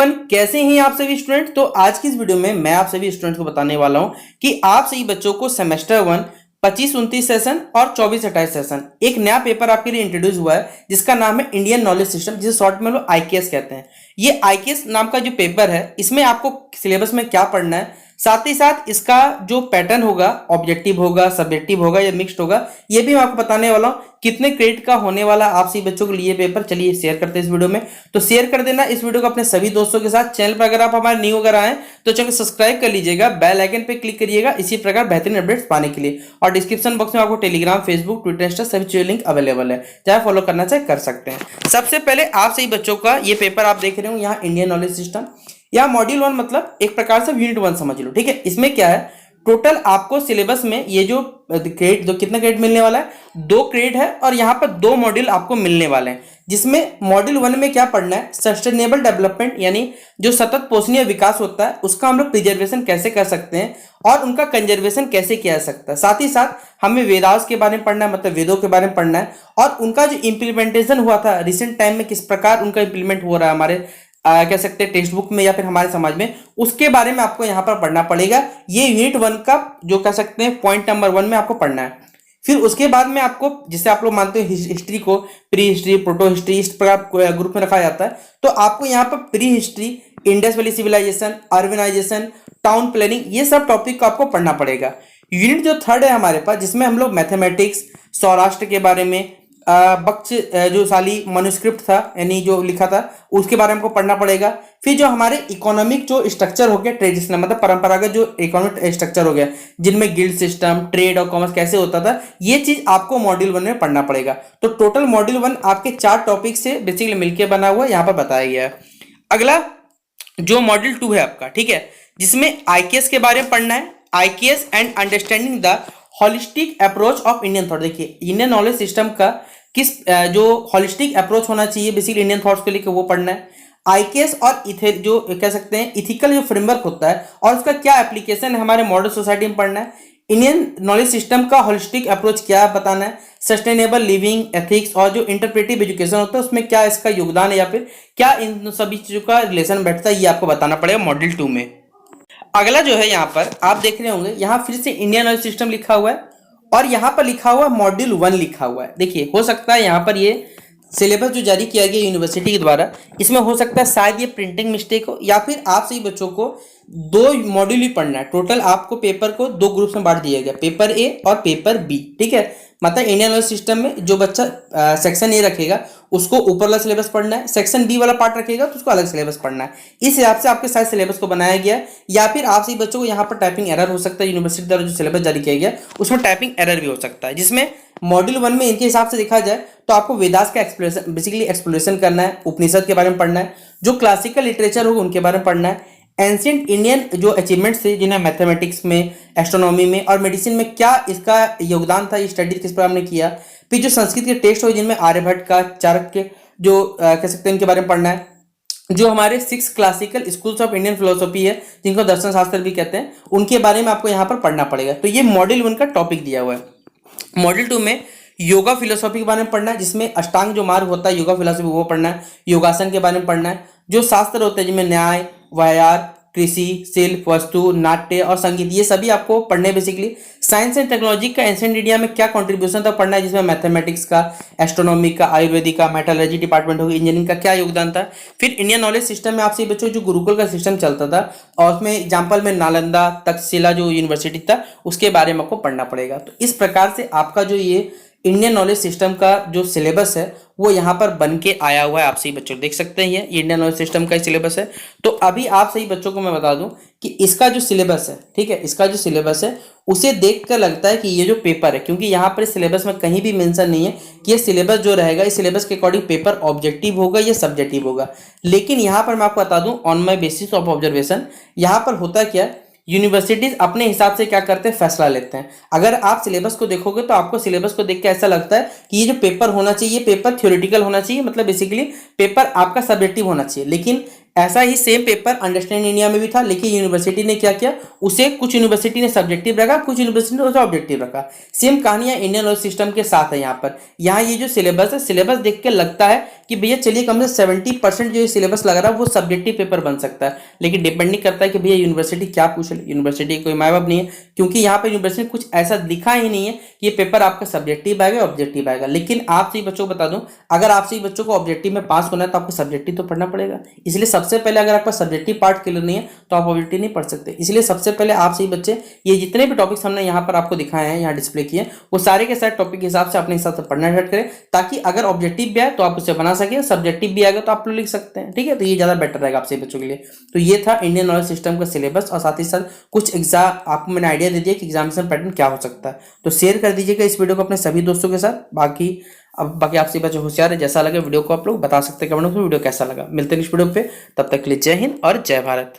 कैसे हैं आप सभी स्टूडेंट। तो आज की इस वीडियो में मैं आप सभी स्टूडेंट्स को बताने वाला हूं कि आप सभी बच्चों को सेमेस्टर 1 25-29 सेशन और 24-28 सेशन एक नया पेपर आपके लिए इंट्रोड्यूस हुआ है जिसका नाम है इंडियन नॉलेज सिस्टम, जिसे शॉर्ट में लोग आईकेएस कहते हैं। ये आईकेएस नाम का जो पेपर है इसमें आपको सिलेबस में क्या पढ़ना है, साथ ही साथ इसका जो पैटर्न होगा ऑब्जेक्टिव होगा, सब्जेक्टिव होगा या मिक्स्ड होगा, ये भी मैं आपको बताने वाला हूँ। कितने क्रेडिट का होने वाला आप सभी बच्चों के लिए पेपर, चलिए शेयर करते हैं इस वीडियो में। तो शेयर कर देना इस वीडियो को अपने सभी दोस्तों के साथ। चैनल पर अगर आप हमारे न्यू अगर आए तो चलो सब्सक्राइब कर लीजिएगा, बेल आइकन पे क्लिक करिएगा इसी प्रकार बेहतरीन अपडेट्स पाने के लिए। और डिस्क्रिप्शन बॉक्स में आपको टेलीग्राम, फेसबुक, ट्विटर, इंस्टा सभी चीजों लिंक अवेलेबल है, चाहे फॉलो करना चाहे कर सकते हैं। सबसे पहले आप सही बच्चों का ये पेपर आप देख रहे हो यहाँ इंडियन नॉलेज सिस्टम, या मॉड्यूल 1 मतलब एक प्रकार से यूनिट 1 समझ लो, ठीक है। इसमें क्या है, टोटल आपको सिलेबस में ये जो क्रेडिट, जो कितना क्रेडिट मिलने वाला है, 2 क्रेडिट है और यहाँ पर 2 मॉड्यूल आपको मिलने वाले हैं। जिसमें मॉड्यूल 1 में क्या पढ़ना है, सस्टेनेबल डेवलपमेंट यानी जो सतत पोषणीय विकास होता है उसका हम लोग प्रिजर्वेशन कैसे कर सकते हैं और उनका कंजर्वेशन कैसे किया जा सकता है। साथ ही साथ हमें वेदास के बारे में पढ़ना है, मतलब वेदों के बारे में पढ़ना है और उनका जो इम्प्लीमेंटेशन हुआ था रिसेंट टाइम में, किस प्रकार उनका इम्प्लीमेंट हो रहा है हमारे कह सकते हैं टेक्स्ट बुक में या फिर हमारे समाज में, उसके बारे में आपको यहाँ पर पढ़ना पड़ेगा। ये यूनिट 1 का जो कह सकते हैं पॉइंट नंबर 1 में आपको पढ़ना है। फिर उसके बाद में आपको, जिसे आप लोग मानते हो हिस्ट्री को प्री हिस्ट्री, प्रोटो हिस्ट्री, इस प्रकार ग्रुप में रखा जाता है, तो आपको यहाँ पर prehistory, Indus Valley civilisation, urbanisation, town planning, ये सब टॉपिक को आपको पढ़ना पड़ेगा। यूनिट जो 3 है हमारे पास, जिसमें हम लोग मैथमेटिक्स, सौराष्ट्र के बारे में, बख्श जो साली मनुस्क्रिप्ट था यानी जो लिखा था उसके बारे में हमको पढ़ना पड़ेगा। फिर जो हमारे इकोनॉमिक जो स्ट्रक्चर हो गया, ट्रेडिशनल मतलब परंपरागत जो इकोनॉमिक स्ट्रक्चर हो गया, जिनमें गिल्ड सिस्टम, ट्रेड और कॉमर्स कैसे होता था, ये चीज आपको मॉड्यूल 1 में पढ़ना पड़ेगा। तो टोटल मॉड्यूल 1 आपके 4 टॉपिक से बेसिकली मिलकर बना हुआ यहाँ पर बताया गया है। अगला जो मॉड्यूल 2 है आपका, ठीक है, जिसमें आईकेएस के बारे में पढ़ना है, IKS and understanding the holistic approach of Indian thought. देखिए इंडियन नॉलेज सिस्टम का किस जो होलिस्टिक अप्रोच होना चाहिए बेसिकली इंडियन थॉट्स को लेकर, वो पढ़ना है। आईकेएस और जो कह सकते हैं इथिकल जो फ्रेमवर्क होता है और उसका क्या एप्लीकेशन है हमारे मॉडर्न सोसाइटी में पढ़ना है। इंडियन नॉलेज सिस्टम का होलिस्टिक अप्रोच क्या बताना है, सस्टेनेबल लिविंग, एथिक्स और जो इंटरप्रेटिव एजुकेशन होता है उसमें क्या इसका योगदान है या फिर क्या इन सभी चीजों का रिलेशन बैठता है, ये आपको बताना पड़ेगा मॉड्यूल 2 में। अगला जो है यहाँ पर आप देख रहे होंगे, यहाँ फिर से इंडियन नॉलेज सिस्टम लिखा हुआ है और यहाँ पर लिखा हुआ मॉड्यूल 1 लिखा हुआ है। देखिए हो सकता है यहाँ पर ये सिलेबस जो जारी किया गया यूनिवर्सिटी के द्वारा, इसमें हो सकता है शायद ये प्रिंटिंग मिस्टेक हो या फिर आप सही बच्चों को 2 मॉड्यूल ही पढ़ना है। टोटल आपको पेपर को 2 ग्रुप्स में बांट दिया गया, पेपर ए और पेपर बी, ठीक है। मतलब इंडियन नॉलेज सिस्टम में जो बच्चा सेक्शन ए रखेगा उसको ऊपर वाला सिलेबस पढ़ना है, सेक्शन बी वाला पार्ट रखेगा तो उसको अलग सिलेबस पढ़ना है। इस हिसाब से आपके साथ सिलेबस को बनाया गया है। या फिर आप सही बच्चों को यहाँ पर टाइपिंग एरर हो सकता है, यूनिवर्सिटी द्वारा जो सिलेबस जारी किया गया उसमें टाइपिंग एरर भी हो सकता है। जिसमें मॉड्यूल 1 में इनके हिसाब से देखा जाए तो आपको वेदास का एक्सप्लोरेशन, बेसिकली एक्सप्लोरेशन करना है, उपनिषद के बारे में पढ़ना है, जो क्लासिकल लिटरेचर होगा उनके बारे में पढ़ना है, एंशिएंट इंडियन जो अचीवमेंट्स थे जिन्हें मैथमेटिक्स में, एस्ट्रोनॉमी में और मेडिसिन में क्या इसका योगदान था, ये स्टडी किस प्रकार हमने किया। फिर जो संस्कृत के टेक्स्ट हो जिनमें आर्यभट्ट का, चाणक्य जो कह सकते हैं इनके बारे में पढ़ना है, जो हमारे 6 classical schools of Indian philosophy है जिनको दर्शन शास्त्र भी कहते हैं, उनके बारे में आपको यहाँ पर पढ़ना पड़ेगा। तो ये मॉड्यूल 1 का टॉपिक दिया हुआ है। मॉड्यूल 2 में योगा फिलोसॉफी के बारे में पढ़ना है, जिसमें अष्टांग जो मार्ग होता है योगा फिलोसॉफी वो पढ़ना है, योगासन के बारे में पढ़ना है, जो शास्त्र होते हैं जिनमें न्याय, व्यायाम, कृषि, शिल्प, वस्तु, नाट्य और संगीत, ये सभी आपको पढ़ने हैं। बेसिकली साइंस एंड टेक्नोलॉजी का एंशिएंट इंडिया में क्या कंट्रीब्यूशन था पढ़ना है, जिसमें मैथमेटिक्स का, एस्ट्रोनॉमी का, आयुर्वेदिक का, मेटलर्जी डिपार्टमेंट होगी, इंजीनियरिंग का क्या योगदान था। फिर इंडियन नॉलेज सिस्टम में आपसे बच्चों जो गुरुकुल का सिस्टम चलता था और उसमें एग्जाम्पल में नालंदा, तक्षशिला जो यूनिवर्सिटी था उसके बारे में आपको पढ़ना पड़ेगा। तो इस प्रकार से आपका जो ये इंडियन नॉलेज सिस्टम का जो सिलेबस है वो यहाँ पर बन के आया हुआ है। आप सही बच्चों देख सकते हैं ये इंडियन नॉलेज सिस्टम का सिलेबस है। तो अभी आप सही बच्चों को मैं बता दूं कि इसका जो सिलेबस है, ठीक है, इसका जो सिलेबस है उसे देखकर लगता है कि ये जो पेपर है, क्योंकि यहाँ पर सिलेबस में कहीं भी मेंशन नहीं है कि ये सिलेबस जो रहेगा इस सिलेबस के अकॉर्डिंग पेपर ऑब्जेक्टिव होगा या सब्जेक्टिव होगा। लेकिन यहाँ पर मैं आपको बता दूं on my basis of observation, यहाँ पर होता क्या, यूनिवर्सिटीज अपने हिसाब से क्या करते हैं, फैसला लेते हैं। अगर आप सिलेबस को देखोगे तो आपको सिलेबस को देख के ऐसा लगता है कि ये जो पेपर होना चाहिए, ये पेपर थ्योरेटिकल होना चाहिए, मतलब बेसिकली पेपर आपका सब्जेक्टिव होना चाहिए। लेकिन ऐसा ही सेम पेपर अंडरस्टैंड इंडिया में भी था, लेकिन यूनिवर्सिटी ने क्या किया, उसे कुछ यूनिवर्सिटी ने सब्जेक्टिव रखा, कुछ यूनिवर्सिटी ने उसे ऑब्जेक्टिव रखा। सेम कहानियां इंडियन नॉलेज सिस्टम के साथ है। यहाँ पर ये जो सिलेबस है, सिलेबस देख के लगता है कि भैया चलिए कम से 70% जो सिलेबस लग रहा है वो सब्जेक्टिव पेपर बन सकता है, लेकिन डिपेंड नहीं करता है कि भैया यूनिवर्सिटी क्या पूछ रही है। यूनिवर्सिटी कोई माय बाप नहीं है, क्योंकि यहाँ पर यूनिवर्सिटी कुछ ऐसा लिखा ही नहीं है कि ये पेपर आपका सब्जेक्टिव आएगा ऑब्जेक्टिव आएगा। लेकिन आप सही बच्चों को बता दूं, अगर आप सही बच्चों को ऑब्जेक्टिव में पास होना है तो आपको सब्जेक्टिव तो पढ़ना पड़ेगा। इसलिए सबसे पहले अगर आपका सब्जेक्टिव पार्ट क्लियर नहीं है तो आप ऑब्जेक्टिव नहीं पढ़ सकते। इसलिए सबसे पहले आप सही बच्चे ये जितने भी टॉपिक्स हमने यहाँ पर आपको दिखाए हैं, यहाँ डिस्प्ले किए, वो सारे के सारे टॉपिक के हिसाब से अपने हिसाब से पढ़ना स्टार्ट करें, ताकि अगर ऑब्जेक्टिव भी आए तो आप उसे बना सके, सब्जेक्टिव भी आएगा तो आप लोग लिख सकते हैं। ठीक है, तो ये ज्यादा बेटर रहेगा आप सही बच्चों के लिए। तो ये था इंडियन नॉलेज सिस्टम का सिलेबस, और साथ ही साथ कुछ एग्जाम आपको मैंने आइडिया दे दिया कि एग्जामिनेशन पैटर्न क्या हो सकता है। तो शेयर कर दीजिएगा इस वीडियो को अपने सभी दोस्तों के साथ। बाकी आपसे बच्चे होशियार है, जैसा लगे वीडियो को आप लोग बता सकते हैं कमेंट में वीडियो कैसा लगा। मिलते हैं इस वीडियो पे, तब तक के लिए जय हिंद और जय भारत।